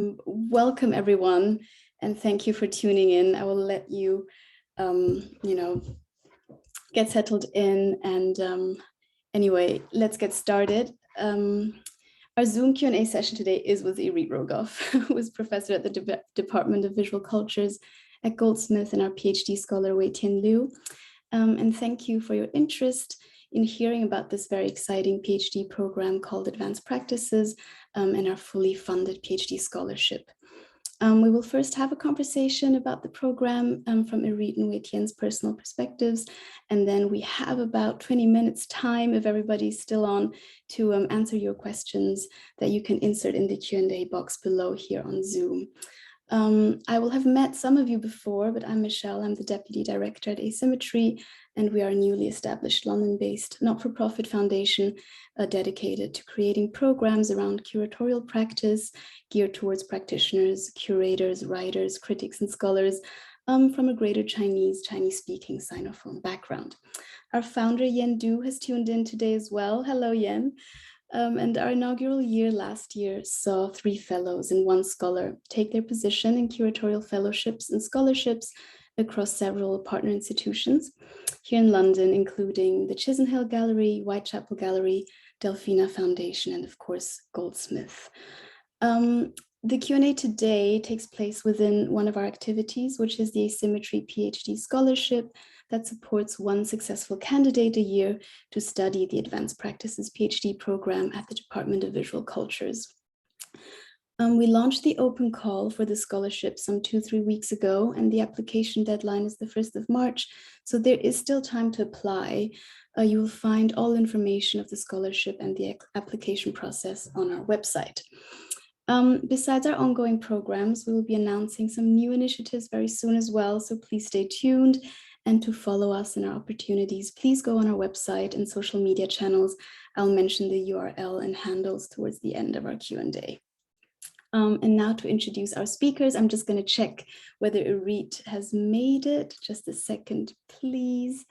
Welcome everyone, and thank you for tuning in. I will let you, get settled in. And anyway, let's get started. Our Zoom Q&A session today is with Irit Rogoff, who is professor at the Department of Visual Cultures at Goldsmiths and our PhD Scholar Weitian Liu. And thank you for your interest in hearing about this very exciting PhD program called Advanced Practices and our fully funded PhD scholarship. We will first have a conversation about the program from Irit and Weitian's personal perspectives, and then we have about 20 minutes time, if everybody's still on, to answer your questions that you can insert in the Q&A box below here on Zoom. I will have met some of you before, but I'm Michèle. I'm the Deputy Director at Asymmetry, and we are a newly established London-based not-for-profit foundation dedicated to creating programs around curatorial practice geared towards practitioners, curators, writers, critics, and scholars from a greater Chinese-speaking Sinophone background. Our founder, Yen Du, has tuned in today as well. Hello, Yen. And our inaugural year last year saw 3 fellows and 1 scholar take their position in curatorial fellowships and scholarships across several partner institutions here in London, including the Chisenhale Gallery, Whitechapel Gallery, Delphina Foundation, and of course, Goldsmiths. The Q&A today takes place within one of our activities, which is the Asymmetry PhD Scholarship that supports 1 successful candidate a year to study the Advanced Practices PhD program at the Department of Visual Cultures. We launched the open call for the scholarship some 2-3 weeks ago, and the application deadline is the 1st of March, so there is still time to apply. You will find all information of the scholarship and the application process on our website. Besides our ongoing programs, we will be announcing some new initiatives very soon as well, so please stay tuned. And to follow us in our opportunities, please go on our website and social media channels. I'll mention the URL and handles towards the end of our Q&A. And now to introduce our speakers, I'm just going to check whether Irit has made it. Just a second, please.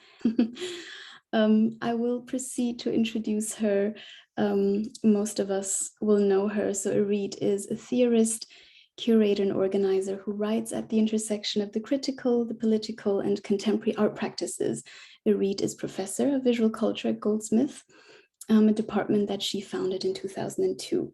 I will proceed to introduce her. Most of us will know her. So Irit is a theorist, curator, and organizer who writes at the intersection of the critical, the political, and contemporary art practices. Irit is professor of visual culture at Goldsmiths, a department that she founded in 2002.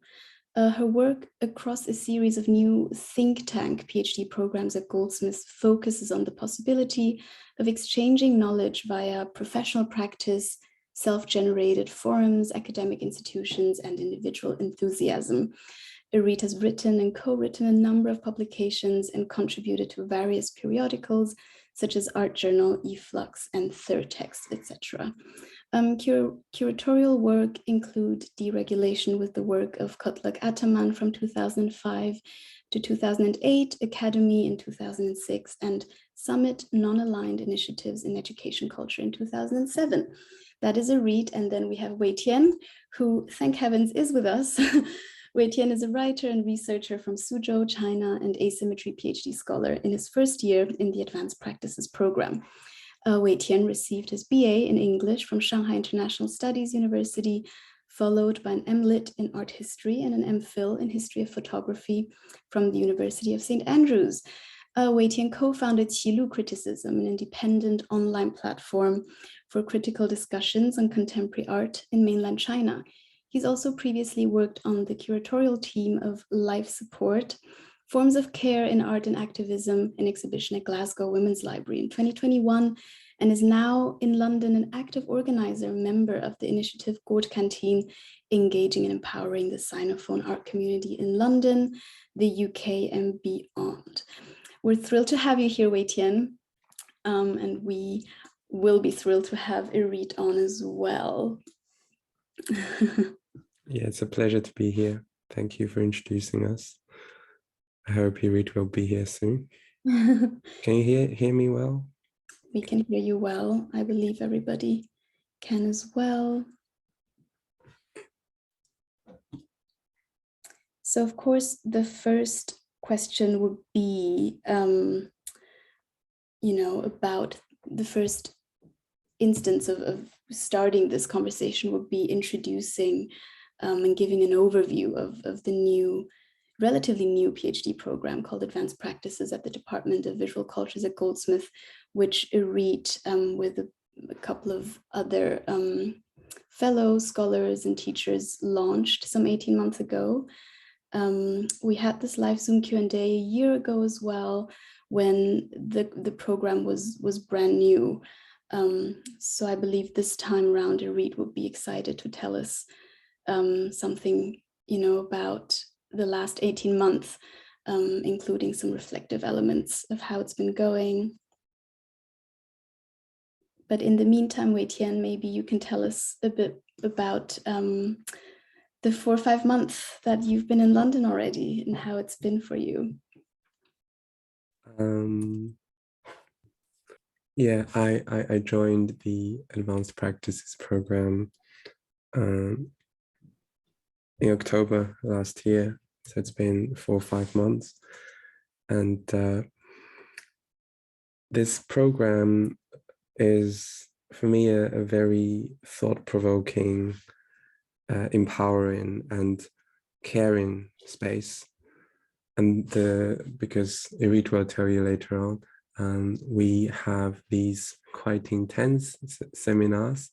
Her work across a series of new think tank PhD programs at Goldsmiths focuses on the possibility of exchanging knowledge via professional practice, self-generated forums, academic institutions, and individual enthusiasm. Irit has written and co-written a number of publications and contributed to various periodicals such as Art Journal, eFlux, and Third Text, etc. Curatorial work include Deregulation with the work of Kutluk Ataman from 2005 to 2008, Academy in 2006, and Summit Non-Aligned Initiatives in Education Culture in 2007. That is Irit, and then we have Weitian, who, thank heavens, is with us. Weitian is a writer and researcher from Suzhou, China, and Asymmetry PhD scholar in his first year in the Advanced Practices program. Weitian received his BA in English from Shanghai International Studies University, followed by an MLit in Art History and an MPhil in History of Photography from the University of St. Andrews. Weitian co-founded Qilu Criticism, an independent online platform for critical discussions on contemporary art in mainland China. He's also previously worked on the curatorial team of Life Support, Forms of Care in Art and Activism, an exhibition at Glasgow Women's Library in 2021, and is now in London an active organizer, member of the initiative Goat Canteen, engaging and empowering the Sinophone art community in London, the UK, and beyond. We're thrilled to have you here, Weitian, and we will be thrilled to have Irit on as well. Yeah, it's a pleasure to be here. Thank you for introducing us. I hope Irit will be here soon. Can you hear me well? We can hear you well. I believe everybody can as well. So, of course, the first question would be, about the first instance of starting this conversation would be introducing and giving an overview of the new relatively new PhD program called Advanced Practices at the Department of Visual Cultures at Goldsmiths, which Irit, with a couple of other fellow scholars and teachers, launched some 18 months ago. We had this live Zoom Q&A a year ago as well, when the program was brand new. So I believe this time around, Irit would be excited to tell us something, about the last 18 months, including some reflective elements of how it's been going. But in the meantime, Weitian, maybe you can tell us a bit about the 4 or 5 months that you've been in London already and how it's been for you. Yeah, I joined the Advanced Practices program in October last year. So it's been 4 or 5 months. And this program is, for me, a very thought-provoking, empowering and caring space. And because Irit will tell you later on, we have these quite intense seminars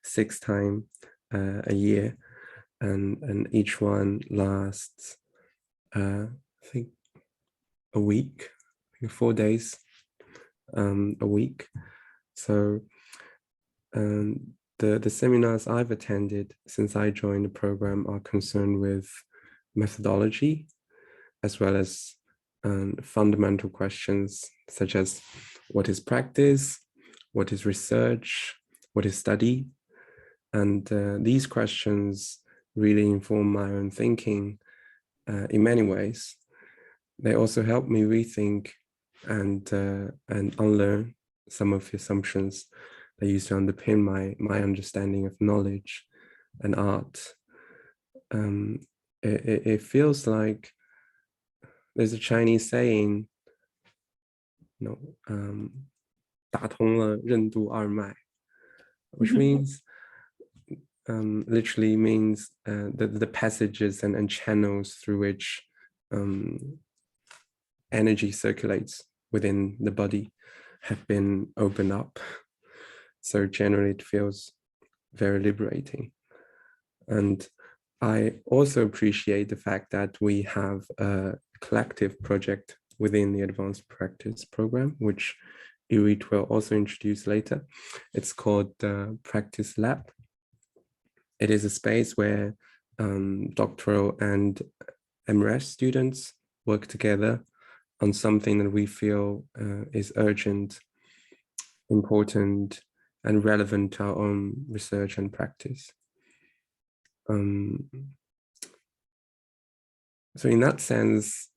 6 times a year, and each one lasts, I think, a week, 4 days a week. So the seminars I've attended since I joined the program are concerned with methodology, as well as fundamental questions such as what is practice, what is research, what is study. And these questions really inform my own thinking in many ways. They also help me rethink and unlearn some of the assumptions that used to underpin my understanding of knowledge and art. It feels like there's a Chinese saying, 打通了任督二脉, which means literally means the passages and channels through which energy circulates within the body have been opened up. So generally it feels very liberating. And I also appreciate the fact that we have a collective project within the Advanced Practice program, which Irit will also introduce later. It's called Practice Lab. It is a space where doctoral and MRes students work together on something that we feel is urgent, important, and relevant to our own research and practice. So in that sense,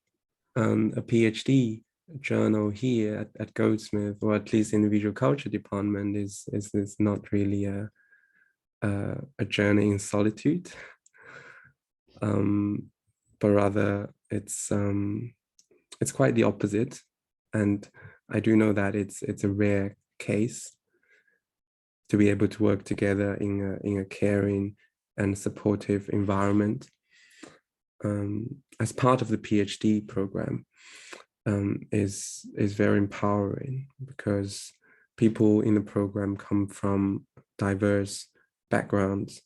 a PhD journal here at Goldsmiths, or at least in the visual culture department, is not really a journey in solitude, but rather it's quite the opposite. And I do know that it's a rare case to be able to work together in a caring and supportive environment. As part of the PhD program is very empowering, because people in the program come from diverse backgrounds,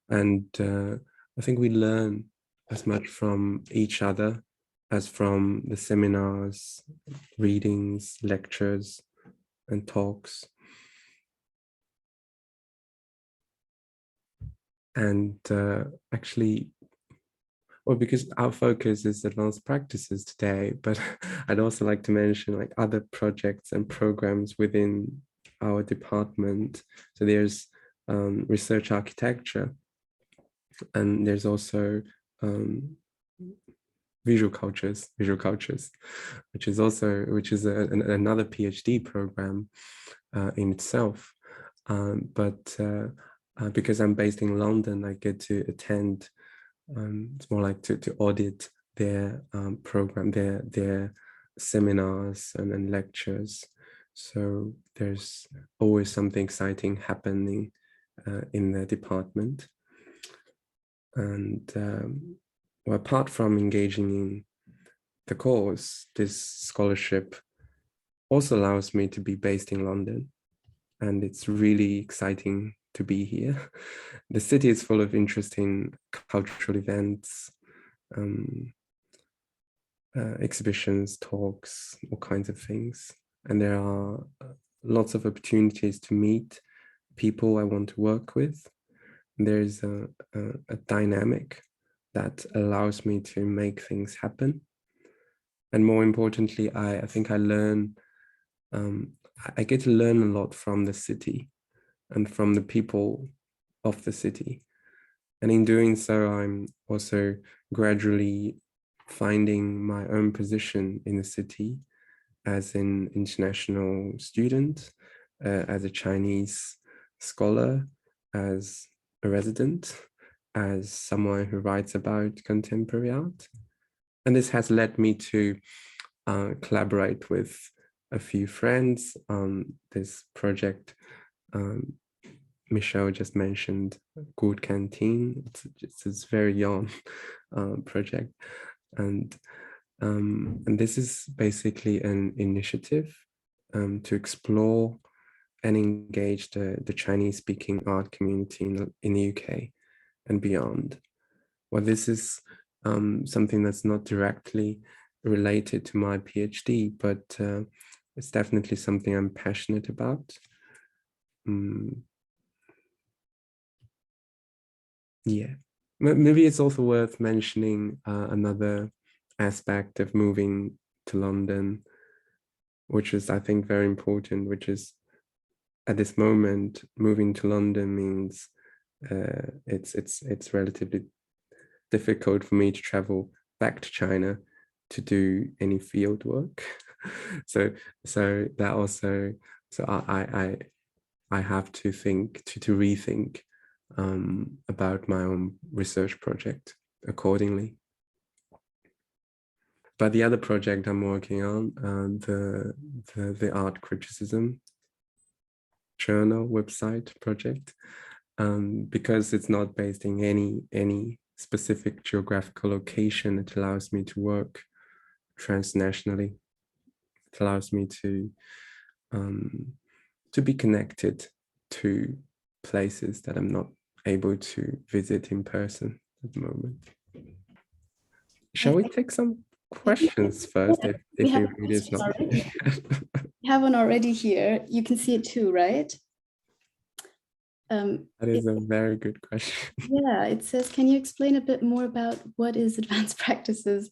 and I think we learn as much from each other as from the seminars, readings, lectures, and talks. And actually, well, because our focus is advanced practices today, but I'd also like to mention like other projects and programs within our department. So there's research architecture, and there's also visual cultures, which is another PhD program in itself. But because I'm based in London, I get to attend. It's more like to audit their program, their seminars and lectures. So there's always something exciting happening in the department. And well, apart from engaging in the course, this scholarship also allows me to be based in London, and it's really exciting to be here. The city is full of interesting cultural events, exhibitions, talks, all kinds of things. And there are lots of opportunities to meet people I want to work with. There's a dynamic that allows me to make things happen. And more importantly, I think I learn, I get to learn a lot from the city and from the people of the city. And in doing so, I'm also gradually finding my own position in the city as an international student, as a Chinese scholar, as a resident, as someone who writes about contemporary art. And this has led me to collaborate with a few friends on this project. Michèle just mentioned Good Canteen. It's a very young project. And this is basically an initiative to explore and engage the Chinese-speaking art community in the UK and beyond. Well, this is something that's not directly related to my PhD, but it's definitely something I'm passionate about. Yeah, maybe it's also worth mentioning another aspect of moving to London, which is, I think, very important, which is at this moment, moving to London means it's relatively difficult for me to travel back to China to do any field work. so that also, so I have to think to rethink about my own research project accordingly. But the other project I'm working on, the art criticism journal website project, because it's not based in any specific geographical location, it allows me to work transnationally. It allows me to be connected to places that I'm not able to visit in person at the moment. Shall we take some questions first? Yeah, if it really is not. We have one already here. You can see it too, right? That is a very good question. Yeah, it says, can you explain a bit more about what is advanced practices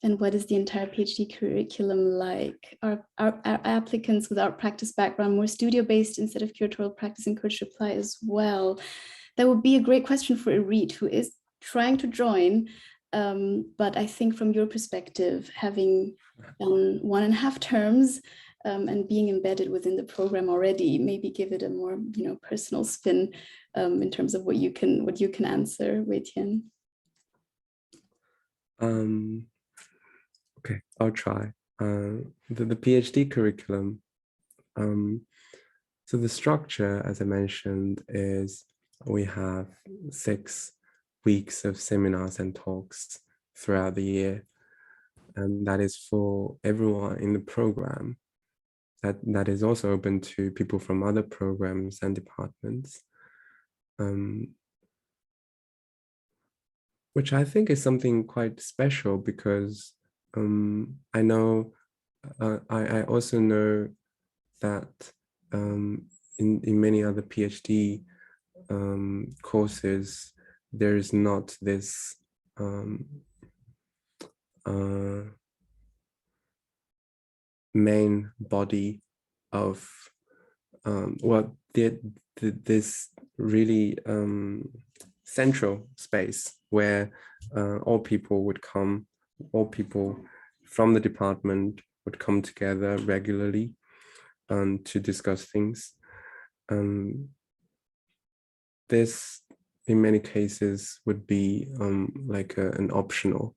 and what is the entire PhD curriculum like? Are applicants with art practice background more studio-based instead of curatorial practice encouraged to apply as well? That would be a great question for Irit, who is trying to join. But I think from your perspective, having done 1.5 terms and being embedded within the program already, maybe give it a more personal spin in terms of what you can answer, Weitian. Okay, I'll try. The PhD curriculum. So the structure, as I mentioned, is we have 6 weeks of seminars and talks throughout the year, and that is for everyone in the program. That is also open to people from other programs and departments, which I think is something quite special because I know, I also know that in many other PhD courses, there is not this main body of this really central space where all people from the department would come together regularly to discuss things. This, in many cases, would be like an optional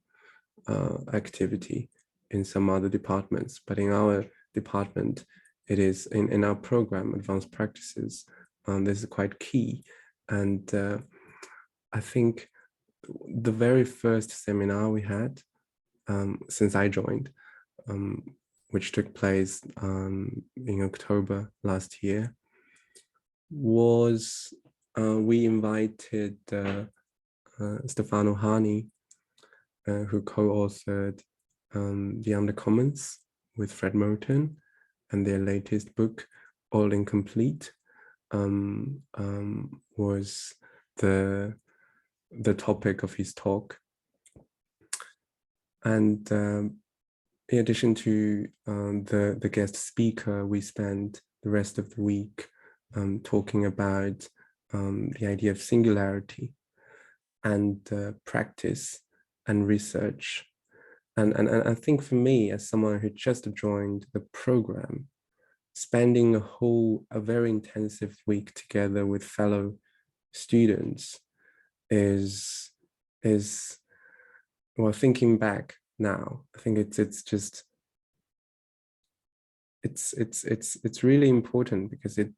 activity in some other departments, but in our department, it is in our program, Advanced Practices, this is quite key. And I think the very first seminar we had since I joined, which took place in October last year, was we invited Stefano Hani, who co-authored The Undercommons with Fred Moten, and their latest book, All Incomplete, was the topic of his talk. And in addition to the guest speaker, we spent the rest of the week talking about the idea of singularity and practice and research. And I think for me, as someone who just joined the program, spending a very intensive week together with fellow students is well, thinking back now, I think it's really important, because it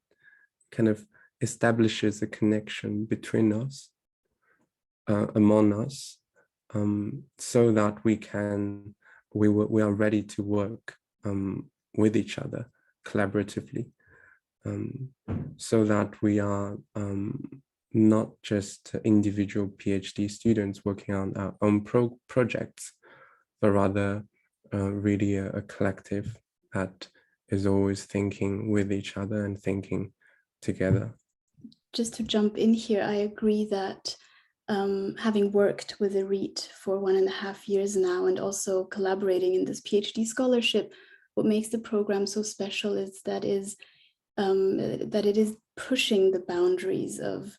kind of establishes a connection between us, among us, so that we are ready to work with each other collaboratively, so that we are not just individual PhD students working on our own projects, but rather really a collective that is always thinking with each other and thinking together. Just to jump in here, I agree that having worked with Irit for 1.5 years now, and also collaborating in this PhD scholarship, what makes the program so special is that it is pushing the boundaries of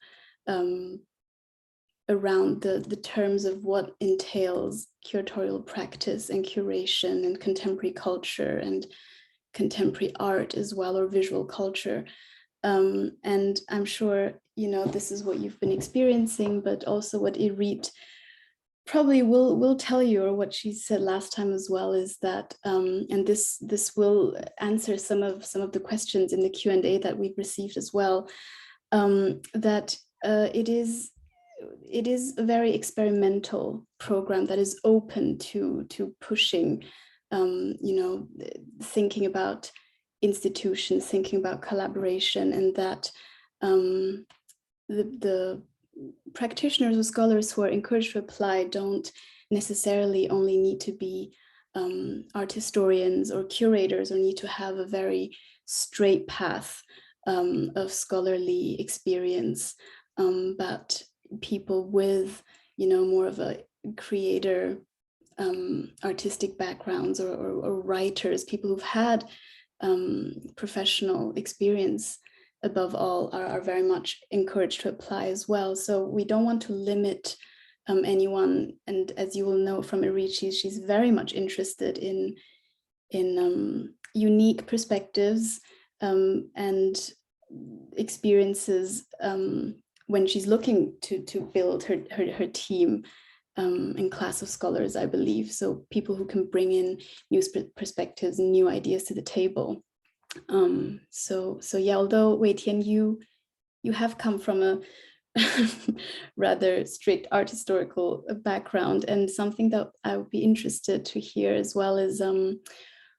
around the terms of what entails curatorial practice and curation and contemporary culture and contemporary art as well, or visual culture. And I'm sure, this is what you've been experiencing, but also what Irit probably will tell you, or what she said last time as well, is that, and this will answer some of the questions in the Q&A that we've received as well, that it is a very experimental program that is open to pushing, thinking about institutions, thinking about collaboration, and that the practitioners or scholars who are encouraged to apply don't necessarily only need to be art historians or curators, or need to have a very straight path of scholarly experience, but people with, more of a creator, artistic backgrounds, or writers, people who've had professional experience above all, are very much encouraged to apply as well. So we don't want to limit anyone. And as you will know from Irit, she's very much interested in unique perspectives and experiences when she's looking to build her team and class of scholars, I believe. So people who can bring in new perspectives and new ideas to the table. So yeah, although Weitian, you have come from a rather strict art historical background, and something that I would be interested to hear as well is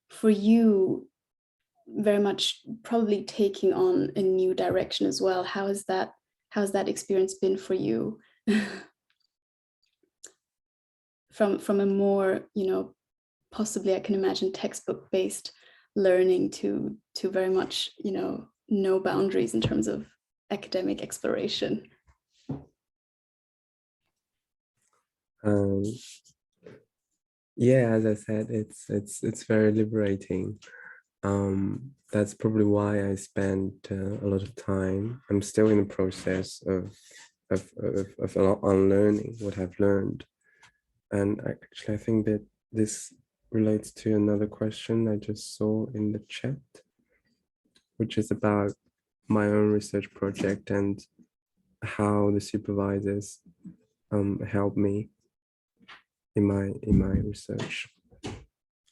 for you, very much probably taking on a new direction as well. How's that experience been for you? From a more, possibly I can imagine textbook based learning to very much, no boundaries in terms of academic exploration. Yeah, as I said, it's very liberating. That's probably why I spent a lot of time. I'm still in the process of unlearning what I've learned, and actually I think that this relates to another question I just saw in the chat, which is about my own research project and how the supervisors help me in my research.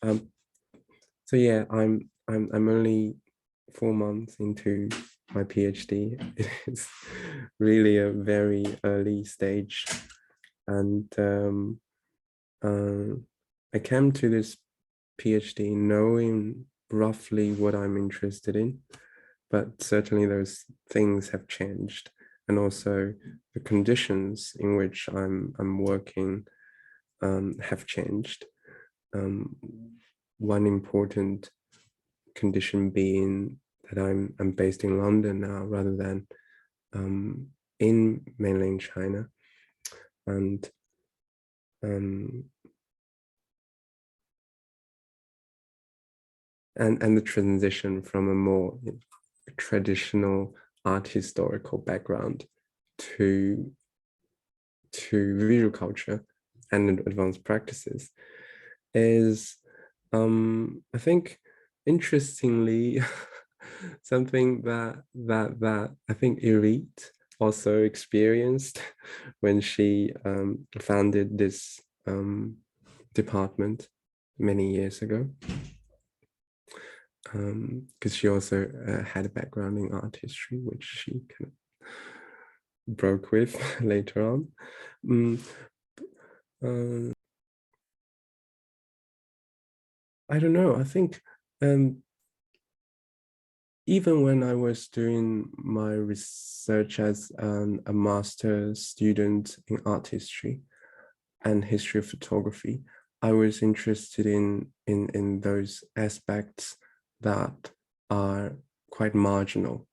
So yeah, I'm only 4 months into my PhD. It is really a very early stage And I came to this PhD knowing roughly what I'm interested in, but certainly those things have changed, and also the conditions in which I'm working have changed. One important condition being that I'm based in London now rather than in mainland China, and the transition from a more traditional art historical background to visual culture and advanced practices is, I think, interestingly, something that I think Irit also experienced when she founded this department many years ago, because she also had a background in art history, which she kind of broke with later on. I don't know. I think even when I was doing my research as a master's student in art history and history of photography, I was interested in those aspects that are quite marginal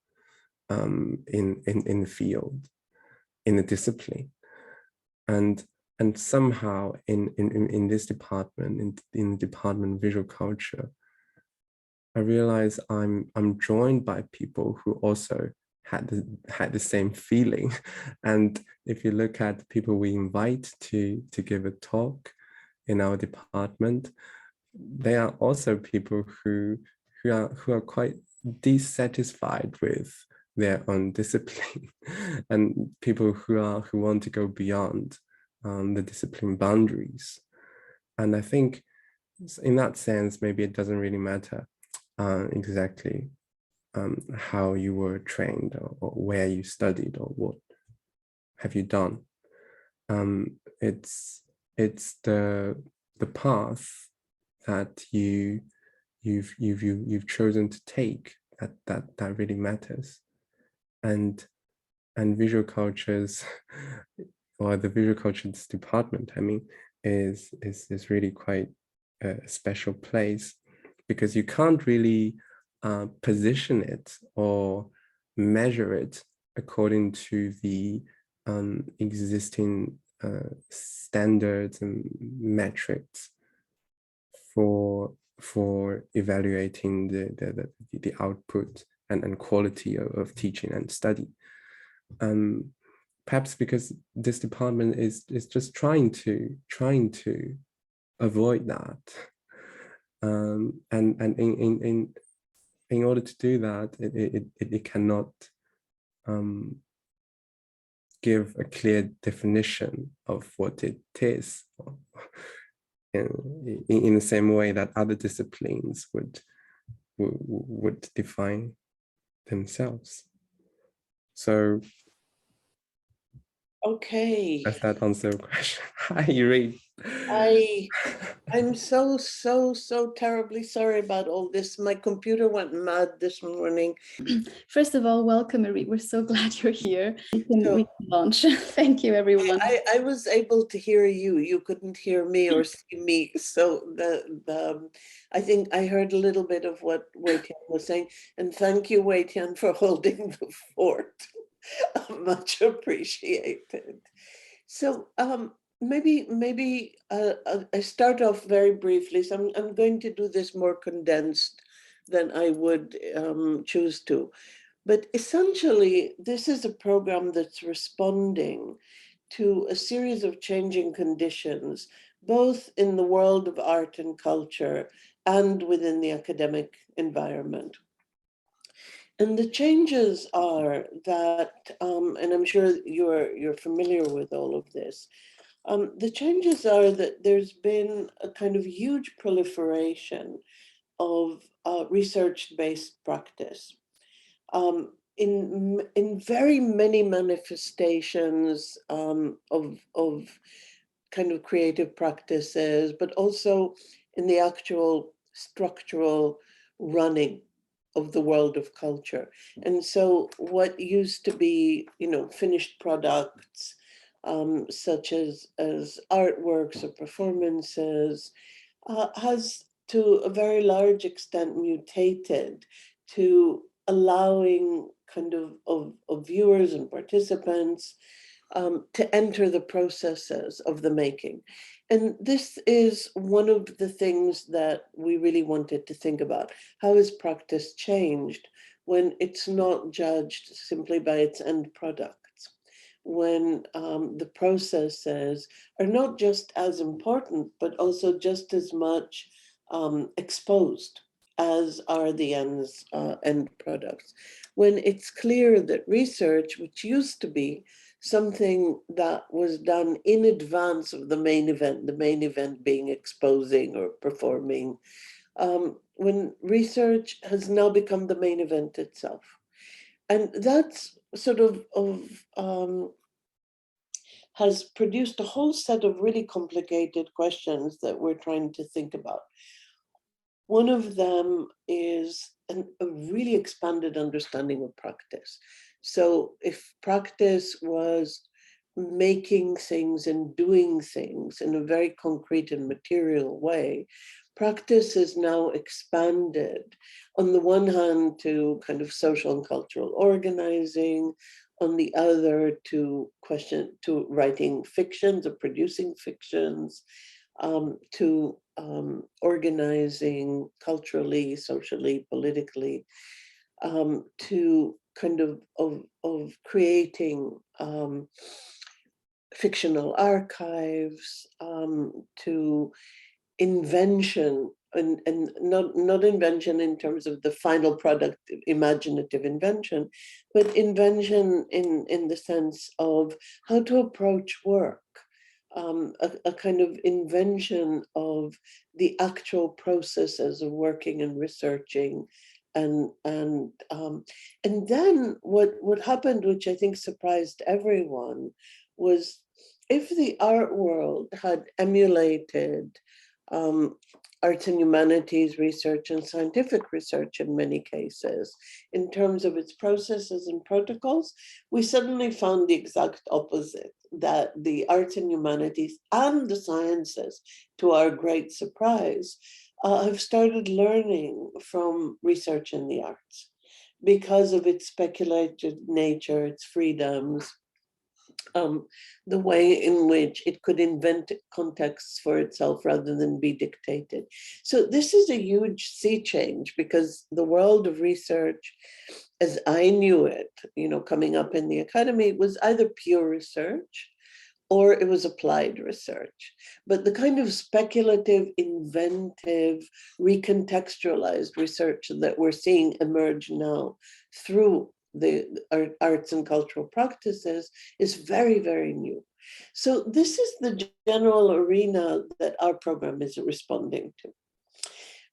in the field, in the discipline, and somehow in this department, in the department of visual culture, I realize I'm joined by people who also had the same feeling. And if you look at the people we invite to give a talk in our department, they are also people who are quite dissatisfied with their own discipline, and people who want to go beyond the discipline boundaries. And I think in that sense, maybe it doesn't really matter exactly how you were trained, or where you studied, or what have you done. It's the path that you've chosen to take that really matters. And visual cultures, or the visual cultures department, I mean, is really quite a special place, because you can't really position it or measure it according to the existing standards and metrics for evaluating the output and quality of teaching and study. Perhaps because this department is just trying to avoid that. And in order to do that, it cannot give a clear definition of what it is, in the same way that other disciplines would define themselves. So, okay, does that answer your question? Hi, Irit. I'm so terribly sorry about all this. My computer went mad this morning. First of all, welcome, Irit. We're so glad you're here. We can launch. Thank you, everyone. I was able to hear you. You couldn't hear me or see me. So I think I heard a little bit of what Weitian was saying. And thank you, Weitian, for holding the fort. Much appreciated. So maybe I start off very briefly. So I'm going to do this more condensed than I would choose to. But essentially, this is a program that's responding to a series of changing conditions, both in the world of art and culture and within the academic environment. And the changes are that, and I'm sure you're familiar with all of this, the changes are that there's been a kind of huge proliferation of research-based practice. in very many manifestations of kind of creative practices, but also in the actual structural running of the world of culture. And so what used to be, finished products, such as artworks or performances, has to a very large extent mutated to allowing kind of viewers and participants to enter the processes of the making. And this is one of the things that we really wanted to think about. How is practice changed when it's not judged simply by its end products? When the processes are not just as important, but also just as much exposed as are the end products. When it's clear that research, which used to be something that was done in advance of the main event being exposing or performing, when research has now become the main event itself. And that's sort of has produced a whole set of really complicated questions that we're trying to think about. One of them is a really expanded understanding of practice. So if practice was making things and doing things in a very concrete and material way, practice is now expanded on the one hand to kind of social and cultural organizing, on the other to writing fictions or producing fictions, to organizing culturally, socially, politically, to kind of creating fictional archives, to invention, and not invention in terms of the final product, imaginative invention, but invention in the sense of how to approach work. A kind of invention of the actual processes of working and researching, and then what happened, which I think surprised everyone, was if the art world had emulated arts and humanities research and scientific research in many cases in terms of its processes and protocols, we suddenly found the exact opposite, that the arts and humanities and the sciences, to our great surprise, have started learning from research in the arts because of its speculative nature, its freedoms, the way in which it could invent contexts for itself rather than be dictated. So this is a huge sea change, because the world of research, as I knew it, coming up in the academy, was either pure research or it was applied research. But the kind of speculative, inventive, recontextualized research that we're seeing emerge now through the arts and cultural practices is very, very new. So this is the general arena that our program is responding to.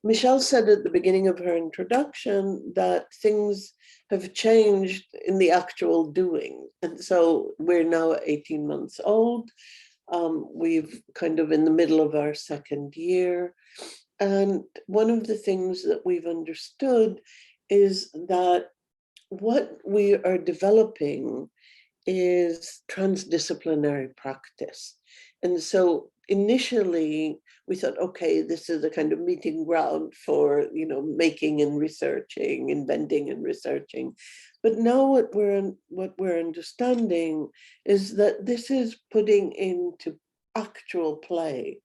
Michèle said at the beginning of her introduction that things have changed in the actual doing. And so we're now 18 months old. We've kind of in the middle of our second year. And one of the things that we've understood is that what we are developing is transdisciplinary practice. And so initially we thought, okay, this is a kind of meeting ground for, making and researching, inventing and researching. But now what we're understanding is that this is putting into actual play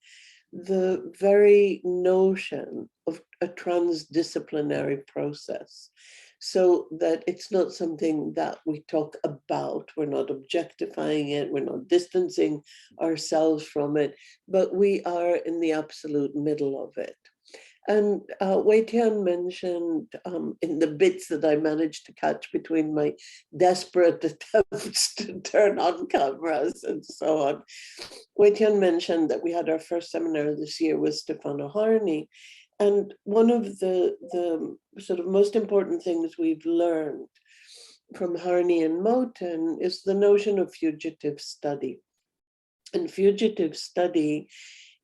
the very notion of a transdisciplinary process, so that it's not something that we talk about, we're not objectifying it, we're not distancing ourselves from it, but we are in the absolute middle of it. And Weitian mentioned in the bits that I managed to catch between my desperate attempts to turn on cameras and so on, Weitian mentioned that we had our first seminar this year with Stefano Harney. And one of the sort of most important things we've learned from Harney and Moten is the notion of fugitive study. And fugitive study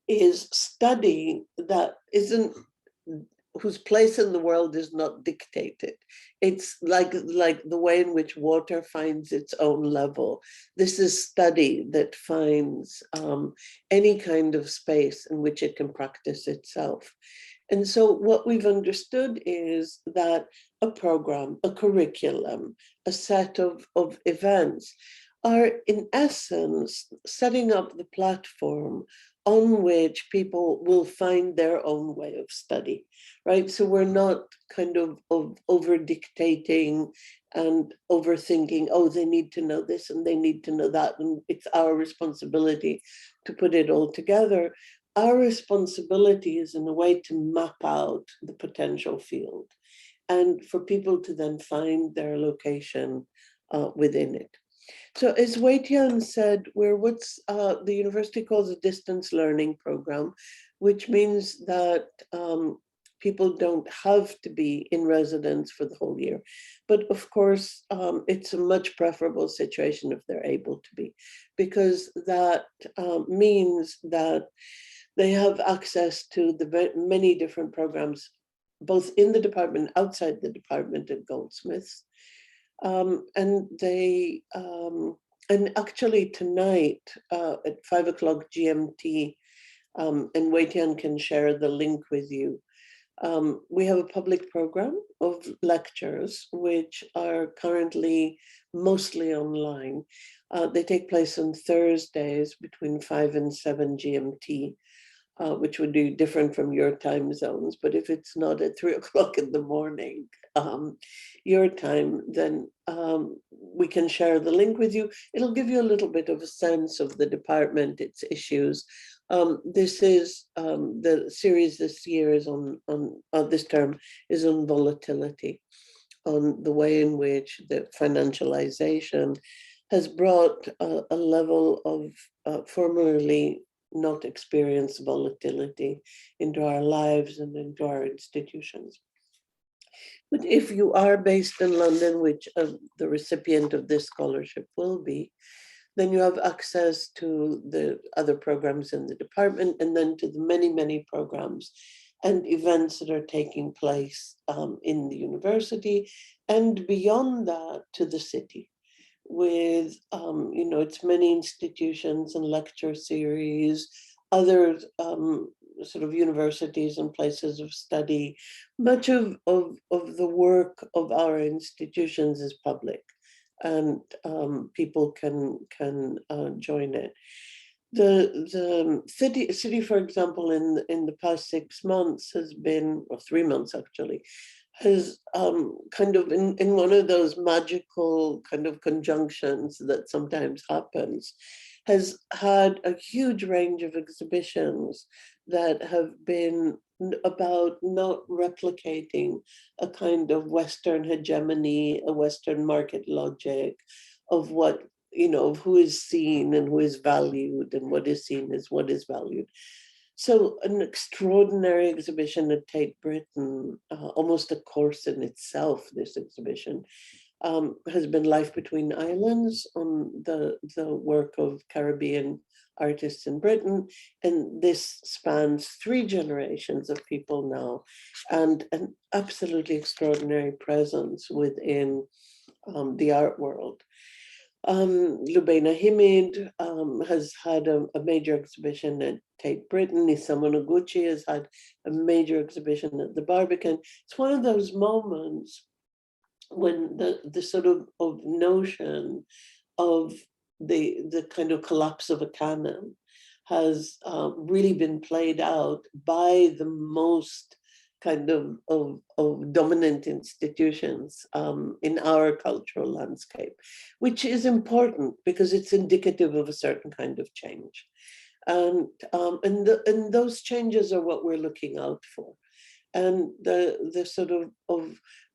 is study that isn't, whose place in the world is not dictated. It's like the way in which water finds its own level. This is study that finds any kind of space in which it can practice itself. And so what we've understood is that a program, a curriculum, a set of events are in essence setting up the platform on which people will find their own way of study, right? So we're not kind of over dictating and overthinking, oh, they need to know this and they need to know that, and it's our responsibility to put it all together. Our responsibility is in a way to map out the potential field and for people to then find their location within it. So as Weitian said, we're what's the university calls a distance learning program, which means that people don't have to be in residence for the whole year. But of course, it's a much preferable situation if they're able to be, because that means that they have access to the many different programs, both in the department, outside the department at Goldsmiths. And actually tonight at 5 o'clock GMT, and Weitian can share the link with you, we have a public program of lectures which are currently mostly online. They take place on Thursdays between 5 and 7 GMT. Which would be different from your time zones. But if it's not at 3 o'clock in the morning, your time, then we can share the link with you. It'll give you a little bit of a sense of the department, its issues. This is the series this year is on this term is on volatility, on the way in which the financialization has brought a level of formerly not experienced volatility into our lives and into our institutions. But if you are based in London, which the recipient of this scholarship will be, then you have access to the other programs in the department and then to the many, many programs and events that are taking place in the university and beyond that to the city, with its many institutions and lecture series, other sort of universities and places of study. Much of the work of our institutions is public, and people can join it. The city, for example, in the past 6 months has been, or 3 months actually, has kind of in one of those magical kind of conjunctions that sometimes happens, has had a huge range of exhibitions that have been about not replicating a kind of Western hegemony, a Western market logic of what, of who is seen and who is valued and what is seen as what is valued. So an extraordinary exhibition at Tate Britain, almost a course in itself, this exhibition, has been Life Between Islands, on the work of Caribbean artists in Britain. And this spans 3 generations of people now, and an absolutely extraordinary presence within the art world. Lubaina Himid has had a major exhibition at Tate Britain. Isamu Noguchi has had a major exhibition at the Barbican. It's one of those moments when the sort of notion of the kind of collapse of a canon has really been played out by the most kind of dominant institutions in our cultural landscape, which is important because it's indicative of a certain kind of change. And those changes are what we're looking out for. And the sort of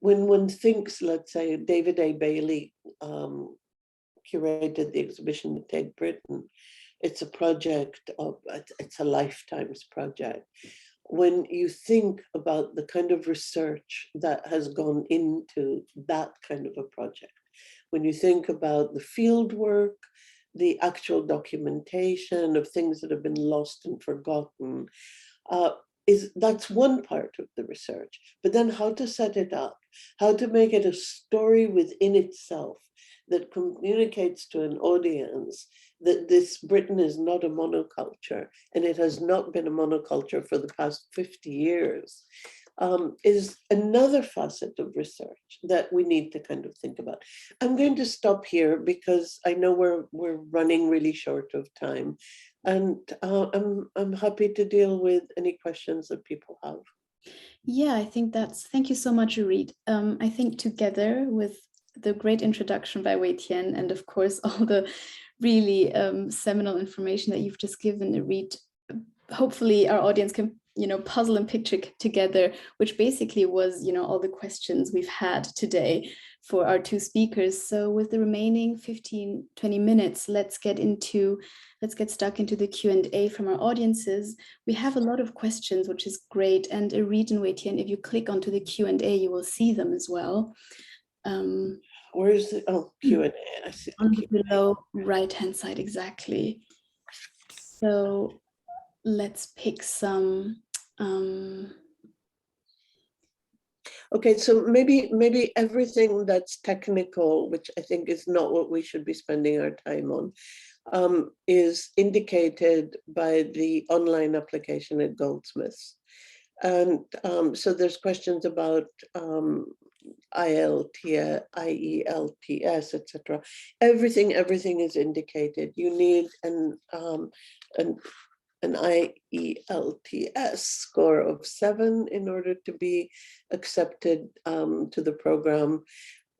when one thinks, let's say, David A. Bailey curated the exhibition at Tate Britain. It's a project it's a lifetime's project. When you think about the kind of research that has gone into that kind of a project, when you think about the field work, the actual documentation of things that have been lost and forgotten, that's one part of the research. But then how to set it up, how to make it a story within itself that communicates to an audience that this Britain is not a monoculture, and it has not been a monoculture for the past 50 years, is another facet of research that we need to kind of think about. I'm going to stop here because I know we're running really short of time, and I'm happy to deal with any questions that people have. Yeah, I think thank you so much, Irit. I think together with the great introduction by Weitian, and of course all the really seminal information that you've just given, Irit, hopefully our audience can puzzle and picture together, which basically was all the questions we've had today for our two speakers. So with the remaining 15-20 minutes, let's get stuck into the Q&A from our audiences. We have a lot of questions, which is great, and Irit and Weitian, if you click onto the Q&A, you will see them as well. Where is the Q&A? I see on the below right hand side, exactly. So let's pick some. Okay, so maybe everything that's technical, which I think is not what we should be spending our time on, is indicated by the online application at Goldsmiths. And so there's questions about IELTS, etc. Everything is indicated. You need an IELTS score of 7 in order to be accepted to the program.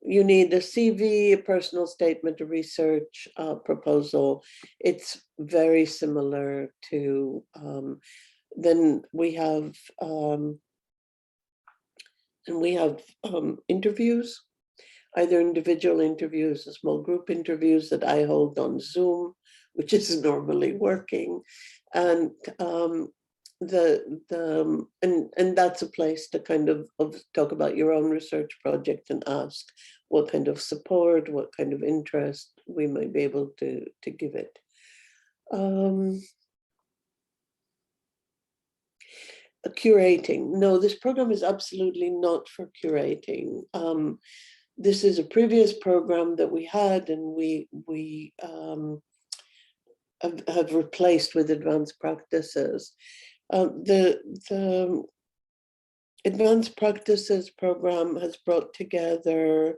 You need a CV, a personal statement, a research proposal. It's very similar to, then we have interviews, either individual interviews or small group interviews that I hold on Zoom, which is normally working. And that's a place to kind of talk about your own research project and ask what kind of support, what kind of interest we might be able to give it. Curating. No, this program is absolutely not for curating. This is a previous program that we had, and we have replaced with advanced practices. The advanced practices program has brought together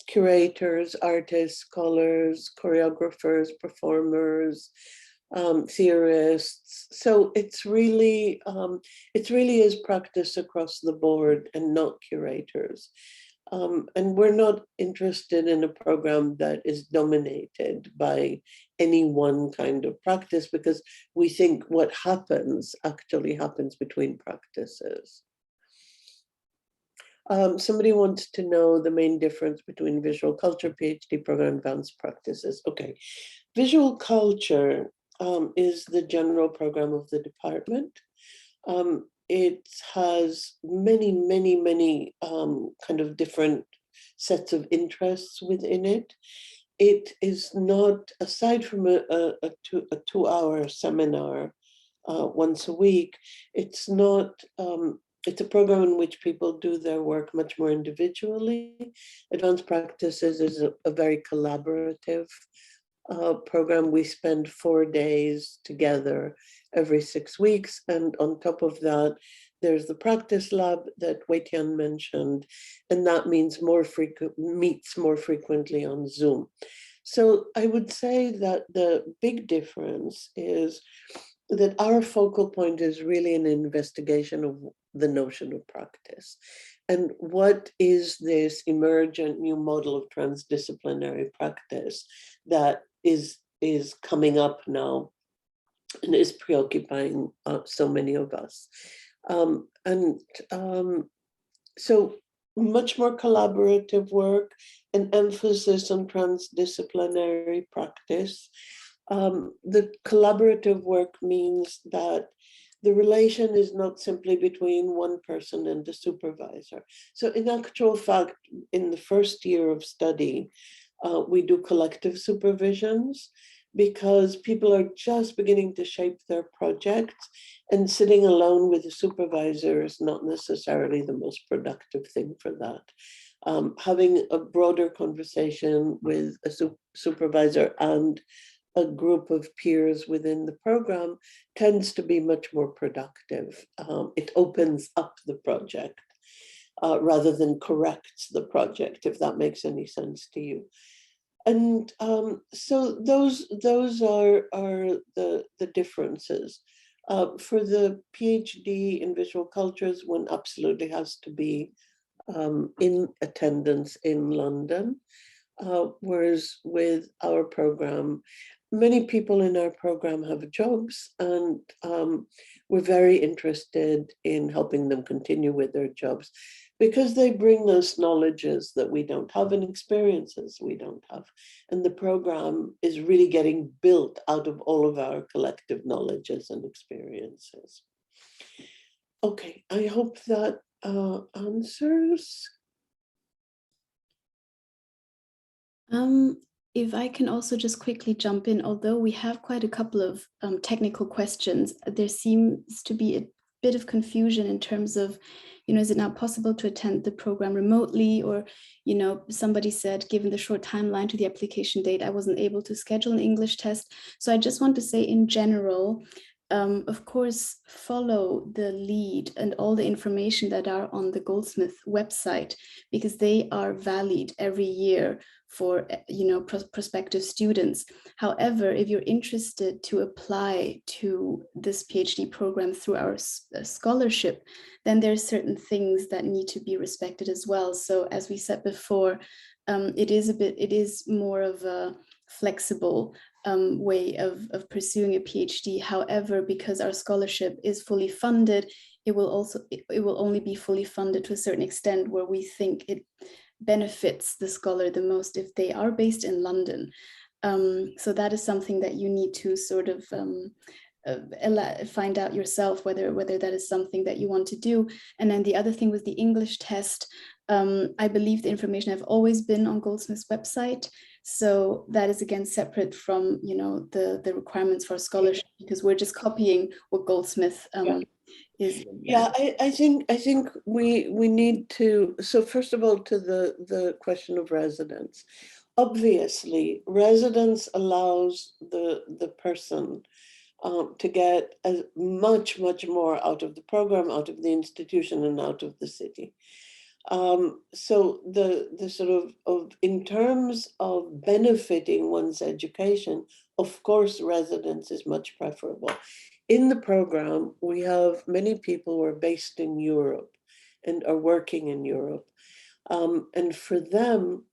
curators, artists, scholars, choreographers, performers, theorists. So it really is practice across the board and not curators. And we're not interested in a program that is dominated by any one kind of practice, because we think what happens actually happens between practices. Somebody wants to know the main difference between visual culture PhD program and advanced practices. Okay, visual culture is the general program of the department. It has many kind of different sets of interests within it. It is not, aside from a 2-hour seminar once a week, it's not, it's a program in which people do their work much more individually. Advanced Practices is a very collaborative program. We spend 4 days together every 6 weeks, and on top of that, there's the practice lab that Weitian mentioned, and that means meets more frequently on Zoom. So I would say that the big difference is that our focal point is really an investigation of the notion of practice. And what is this emergent new model of transdisciplinary practice that is coming up now and is preoccupying so many of us? So much more collaborative work, an emphasis on transdisciplinary practice. The collaborative work means that the relation is not simply between one person and the supervisor. So in actual fact, in the first year of study, we do collective supervisions because people are just beginning to shape their projects, and sitting alone with a supervisor is not necessarily the most productive thing for that. Having a broader conversation with a supervisor and a group of peers within the program tends to be much more productive. It opens up the project rather than corrects the project, if that makes any sense to you. And so those are the differences. For the PhD in visual cultures, one absolutely has to be in attendance in London, whereas with our program, many people in our program have jobs, and we're very interested in helping them continue with their jobs because they bring us knowledges that we don't have and experiences we don't have. And the program is really getting built out of all of our collective knowledges and experiences. Okay, I hope that answers. If I can also just quickly jump in, although we have quite a couple of technical questions, there seems to be a bit of confusion in terms of, is it now possible to attend the program remotely? Or, somebody said, given the short timeline to the application date, I wasn't able to schedule an English test. So I just want to say in general, of course, follow the lead and all the information that are on the Goldsmith website, because they are valid every year for prospective students. However, if you're interested to apply to this PhD program through our scholarship, then there are certain things that need to be respected as well. So as we said before, it is more of a flexible way of pursuing a PhD. However, because our scholarship is fully funded, it will only be fully funded to a certain extent where we think it benefits the scholar the most if they are based in London. So that is something that you need to sort of find out yourself whether that is something that you want to do. And then the other thing with the English test, I believe the information have always been on Goldsmith's website. So that is again separate from the requirements for scholarship, because we're just copying what Goldsmith is. Yeah, I think we need to. So first of all, to the question of residence, obviously, residence allows the person to get as much more out of the program, out of the institution, and out of the city. So the sort of in terms of benefiting one's education, of course, residence is much preferable. In the program, we have many people who are based in Europe and are working in Europe. And for them,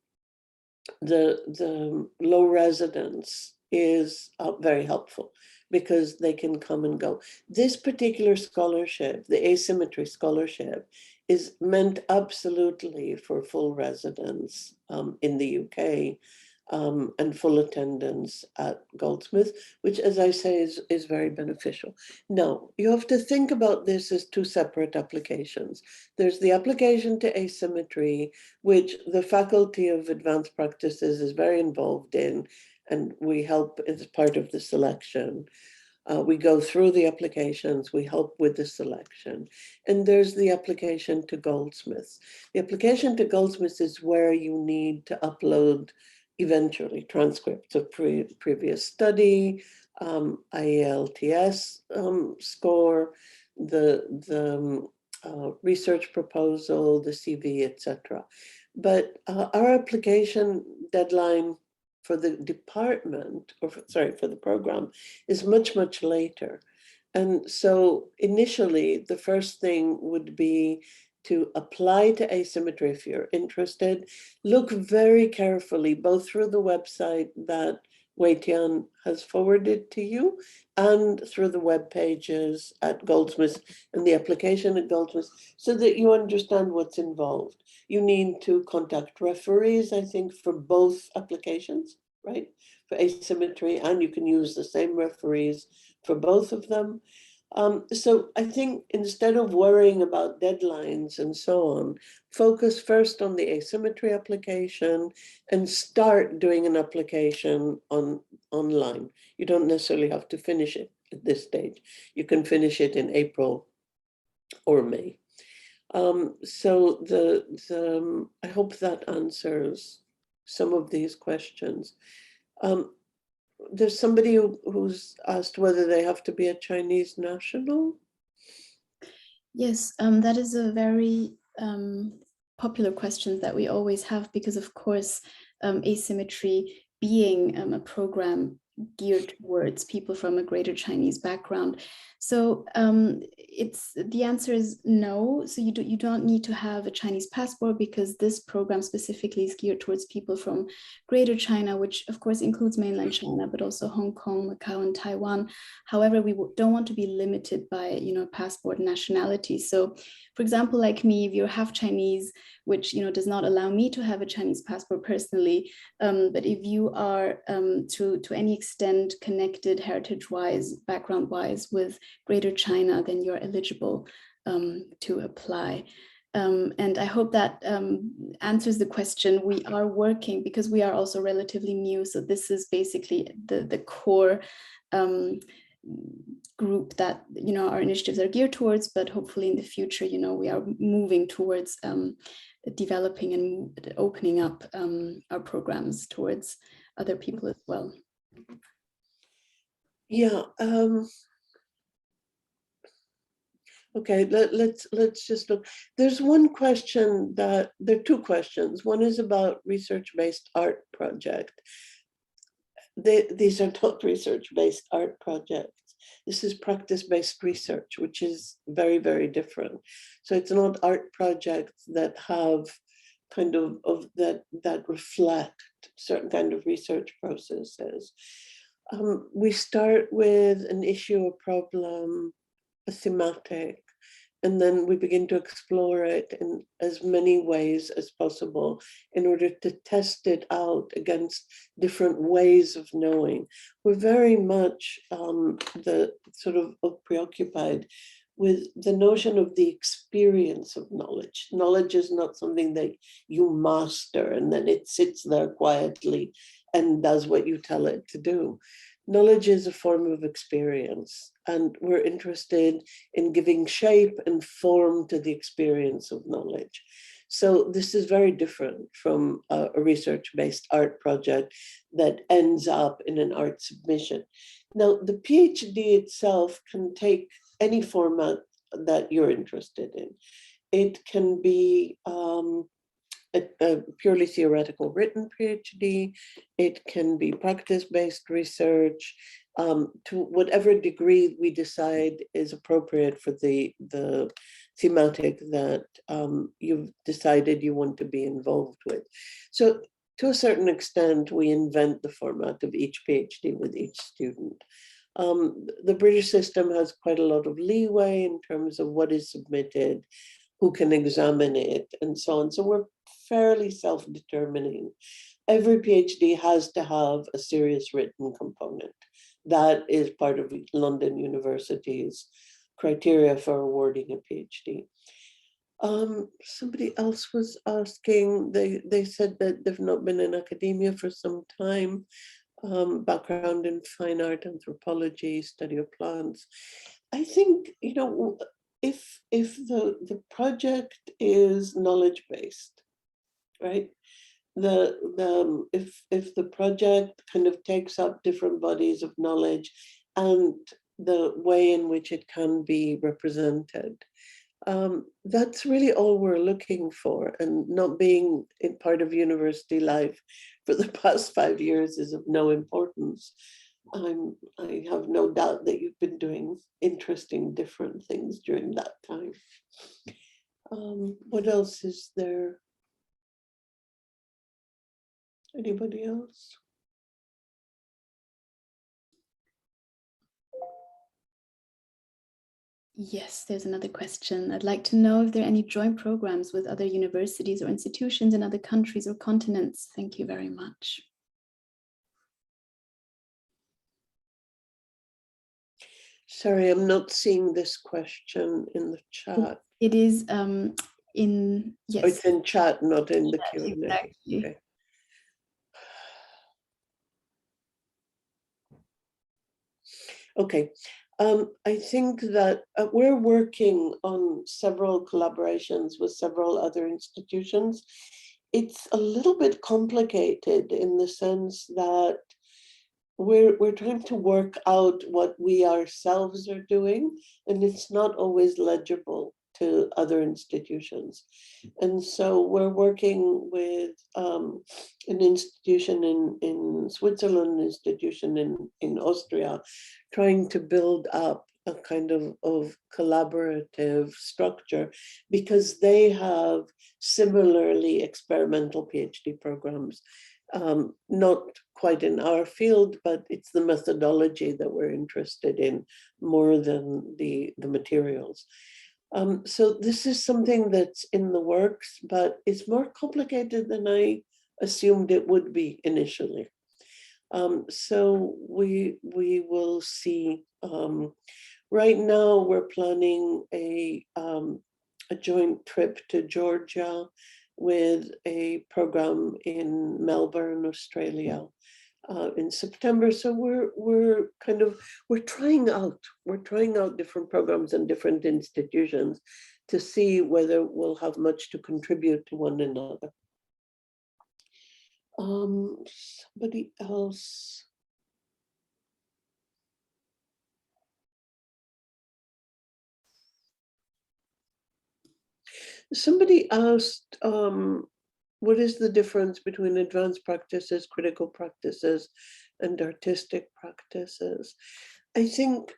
the low residence is very helpful because they can come and go. This particular scholarship, the Asymmetry scholarship, is meant absolutely for full residence in the UK and full attendance at Goldsmiths, which, as I say, is very beneficial. Now, you have to think about this as two separate applications. There's the application to Asymmetry, which the Faculty of Advanced Practices is very involved in, and we help as part of the selection. We go through the applications, we help with the selection. And there's the application to Goldsmiths. The application to Goldsmiths is where you need to upload eventually transcripts of previous study, IELTS score, the research proposal, the CV, etc. But our application deadline for the department, or for the program, is much later. And so initially, the first thing would be to apply to Asymmetry if you're interested. Look very carefully, both through the website that Weitian has forwarded to you and through the web pages at Goldsmiths and the application at Goldsmiths, so that you understand what's involved. You need to contact referees, I think, for both applications, right? For Asymmetry, and you can use the same referees for both of them. So I think instead of worrying about deadlines and so on, focus first on the asymmetry application and start doing an application online. You don't necessarily have to finish it at this stage. You can finish it in April or May. So I hope that answers some of these questions. There's somebody who's asked whether they have to be a Chinese national. Yes, that is a very popular question that we always have, because of course, Asymmetry being a program geared towards people from a greater Chinese background. So the answer is no. So you don't need to have a Chinese passport, because this program specifically is geared towards people from greater China, which of course includes mainland China, but also Hong Kong, Macau, and Taiwan. However, we don't want to be limited by passport nationality. So for example, like me, if you're half Chinese, which does not allow me to have a Chinese passport personally, but if you are to any extent connected heritage-wise, background-wise with Greater China, then you're eligible to apply. And I hope that answers the question. We are working, because we are also relatively new, so this is basically the core group that our initiatives are geared towards, but hopefully in the future we are moving towards developing and opening up our programs towards other people as well. Yeah. Okay, let's just look. There's one question there are two questions. One is about research-based art project. These are not research-based art projects. This is practice-based research, which is very, very different. So it's not art projects that have kind of that reflect certain kind of research processes. We start with an issue, a problem, a thematic, and then we begin to explore it in as many ways as possible in order to test it out against different ways of knowing. We're very much preoccupied with the notion of the experience of knowledge. Knowledge is not something that you master and then it sits there quietly and does what you tell it to do. Knowledge is a form of experience, and we're interested in giving shape and form to the experience of knowledge. So this is very different from a research-based art project that ends up in an art submission. Now, the PhD itself can take any format that you're interested in. It can be a purely theoretical written PhD. It can be practice-based research, to whatever degree we decide is appropriate for the thematic that you've decided you want to be involved with. So to a certain extent, we invent the format of each PhD with each student. The British system has quite a lot of leeway in terms of what is submitted, who can examine it, and so on. So we're fairly self-determining. Every PhD has to have a serious written component. That is part of London University's criteria for awarding a PhD. Somebody else was asking, they said that they've not been in academia for some time, background in fine art, anthropology, study of plants. I think, if the project is knowledge-based, right? If the project kind of takes up different bodies of knowledge and the way in which it can be represented, that's really all we're looking for. And not being in part of university life for the past 5 years is of no importance. I have no doubt that you've been doing interesting, different things during that time. What else is there? Anybody else? Yes, there's another question. I'd like to know if there are any joint programs with other universities or institutions in other countries or continents. Thank you very much. Sorry, I'm not seeing this question in the chat. It is Oh, it's in chat, not in the Q&A. Exactly. Okay. Okay. I think that we're working on several collaborations with several other institutions. It's a little bit complicated in the sense that we're trying to work out what we ourselves are doing, and it's not always legible to other institutions. And so we're working with an institution in Switzerland, an institution in Austria, trying to build up a kind of collaborative structure, because they have similarly experimental PhD programs. Not quite in our field, but it's the methodology that we're interested in more than the materials. So this is something that's in the works, but it's more complicated than I assumed it would be initially. So we will see. Right now we're planning a joint trip to Georgia with a program in Melbourne, Australia, in September. So we're trying out different programs and different institutions to see whether we'll have much to contribute to one another. Somebody else. Somebody asked, what is the difference between advanced practices, critical practices, and artistic practices? I think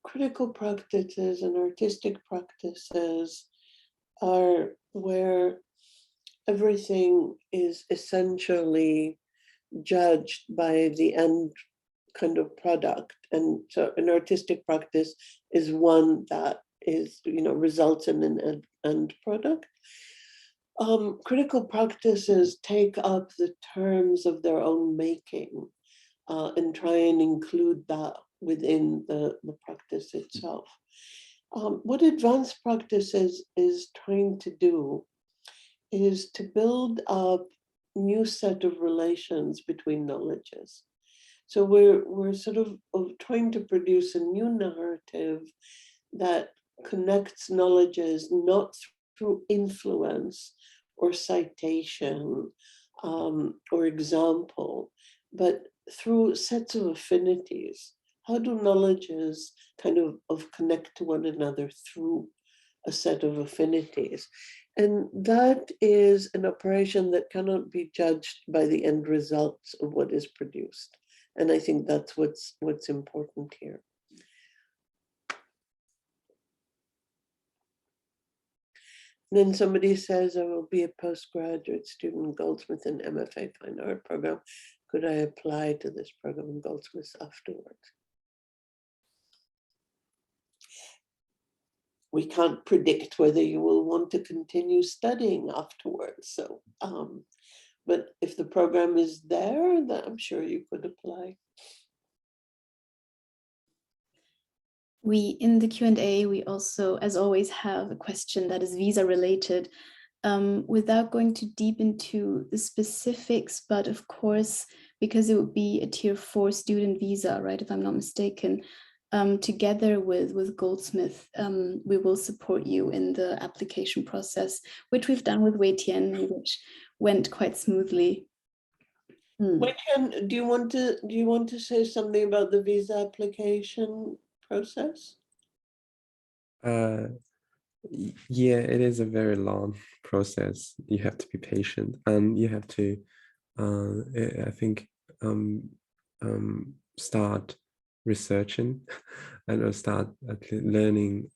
critical practices and artistic practices are where everything is essentially judged by the end kind of product. And so an artistic practice is one that is, results in an end product. Critical practices take up the terms of their own making and try and include that within the practice itself. What advanced practice is trying to do is to build up new set of relations between knowledges. So we're sort of trying to produce a new narrative that connects knowledges not through influence or citation or example, but through sets of affinities. How do knowledges kind of connect to one another through a set of affinities? And that is an operation that cannot be judged by the end results of what is produced. And I think that's what's important here. Then somebody says, I will be a postgraduate student, Goldsmiths and MFA Fine Art program. Could I apply to this program in Goldsmiths afterwards? We can't predict whether you will want to continue studying afterwards. So, but if the program is there, then I'm sure you could apply. In the Q&A, we also, as always, have a question that is visa related. Without going too deep into the specifics, but of course, because it would be a tier 4 student visa, right, if I'm not mistaken, together with Goldsmiths, we will support you in the application process, which we've done with Weitian, which went quite smoothly. Weitian, do you want to say something about the visa application process? Yeah, it is a very long process. You have to be patient, and you have to, I think, start researching and start learning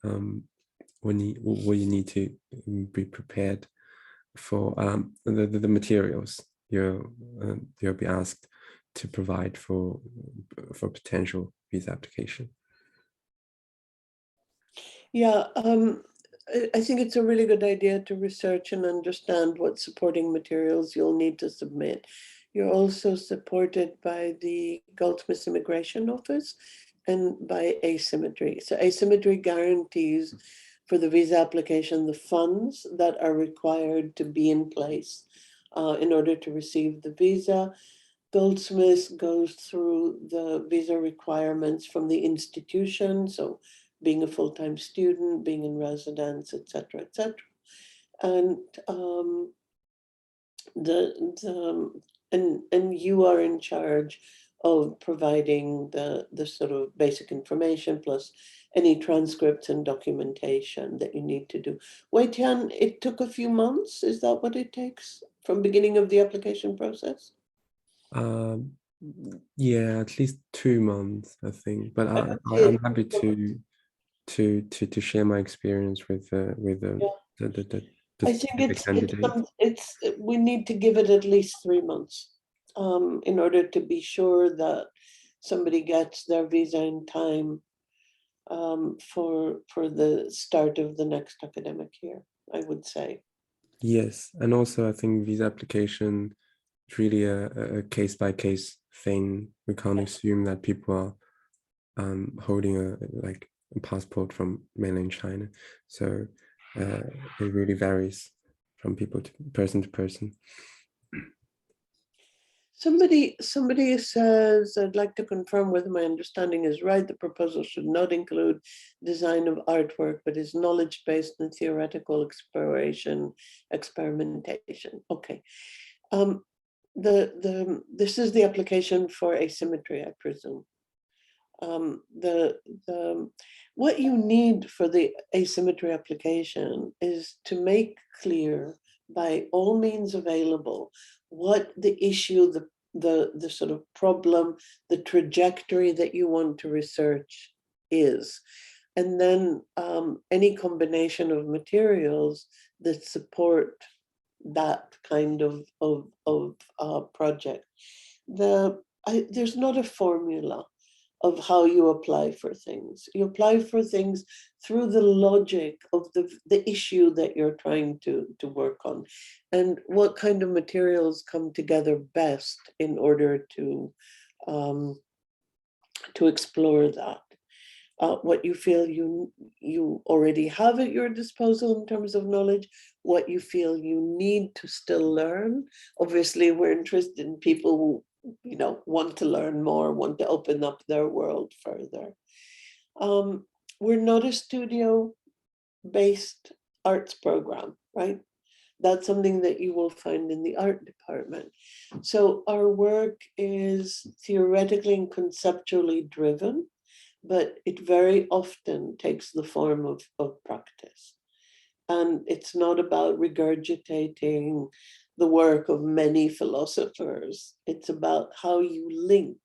what you need to be prepared for the materials you'll be asked to provide for potential visa application. Yeah, I think it's a really good idea to research and understand what supporting materials you'll need to submit. You're also supported by the Goldsmiths Immigration Office and by asymmetry. So asymmetry guarantees for the visa application the funds that are required to be in place in order to receive the visa. Goldsmiths goes through the visa requirements from the institution, so being a full-time student, being in residence, etc., etc. And and you are in charge of providing the sort of basic information plus any transcripts and documentation that you need to do. Weitian, it took a few months. Is that what it takes from beginning of the application process? Yeah, at least 2 months, I think. But I'm happy to share my experience with the I think candidate. we need to give it at least 3 months in order to be sure that somebody gets their visa in time for the start of the next academic year, I would say. Yes, and also I think visa application is really a case-by-case thing. We can't assume that people are holding a passport from mainland China. So it really varies from people to person. Somebody says, I'd like to confirm whether my understanding is right. The proposal should not include design of artwork, but is knowledge-based and theoretical experimentation. Okay. This is the application for asymmetry, I presume. What you need for the asymmetry application is to make clear by all means available what the issue, the sort of problem, the trajectory that you want to research is. And then any combination of materials that support that kind of project. There's not a formula of how you apply for things. You apply for things through the logic of the issue that you're trying to work on, and what kind of materials come together best in order to explore that. What you feel you already have at your disposal in terms of knowledge, what you feel you need to still learn. Obviously, we're interested in people who want to learn more, want to open up their world further. We're not a studio-based arts program, right? That's something that you will find in the art department. So our work is theoretically and conceptually driven, but it very often takes the form of practice. And it's not about regurgitating the work of many philosophers. It's about how you link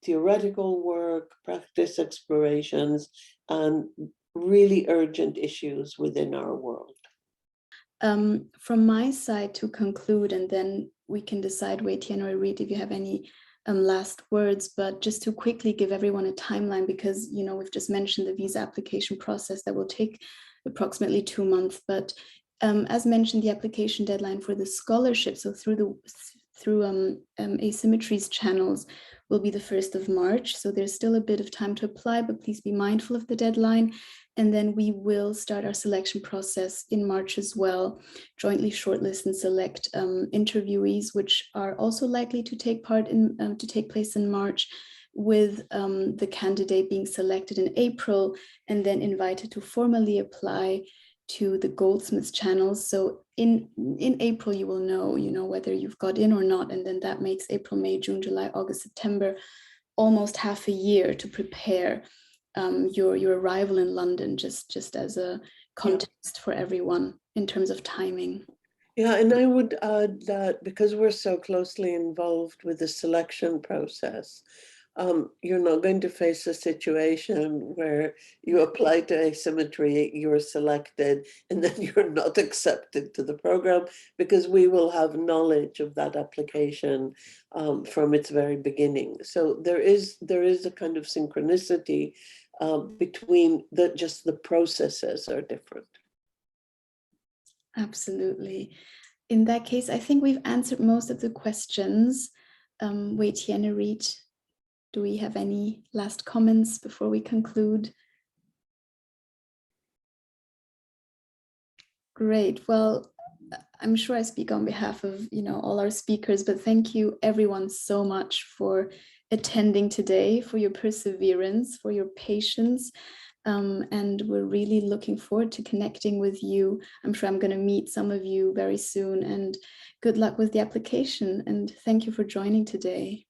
theoretical work, practice explorations, and really urgent issues within our world. From my side, to conclude, and then we can decide, Weitian or Irit, if you have any last words, but just to quickly give everyone a timeline, because we've just mentioned the visa application process that will take approximately 2 months, but as mentioned, the application deadline for the scholarship, so through Asymmetry's channels, will be the 1st of March. So there's still a bit of time to apply, but please be mindful of the deadline. And then we will start our selection process in March as well, jointly shortlist and select interviewees, which are also likely to take place in March, with the candidate being selected in April and then invited to formally apply to the Goldsmiths channels. So in April, you will know whether you've got in or not. And then that makes April, May, June, July, August, September, almost half a year to prepare your arrival in London, just as a context for everyone in terms of timing. Yeah, and I would add that because we're so closely involved with the selection process, you're not going to face a situation where you apply to asymmetry, you're selected, and then you're not accepted to the program, because we will have knowledge of that application from its very beginning. So there is a kind of synchronicity between just the processes are different. Absolutely. In that case, I think we've answered most of the questions. Weitian, Irit, do we have any last comments before we conclude? Great. Well, I'm sure I speak on behalf of, all our speakers, but thank you everyone so much for attending today, for your perseverance, for your patience. And we're really looking forward to connecting with you. I'm sure I'm going to meet some of you very soon, and good luck with the application. And thank you for joining today.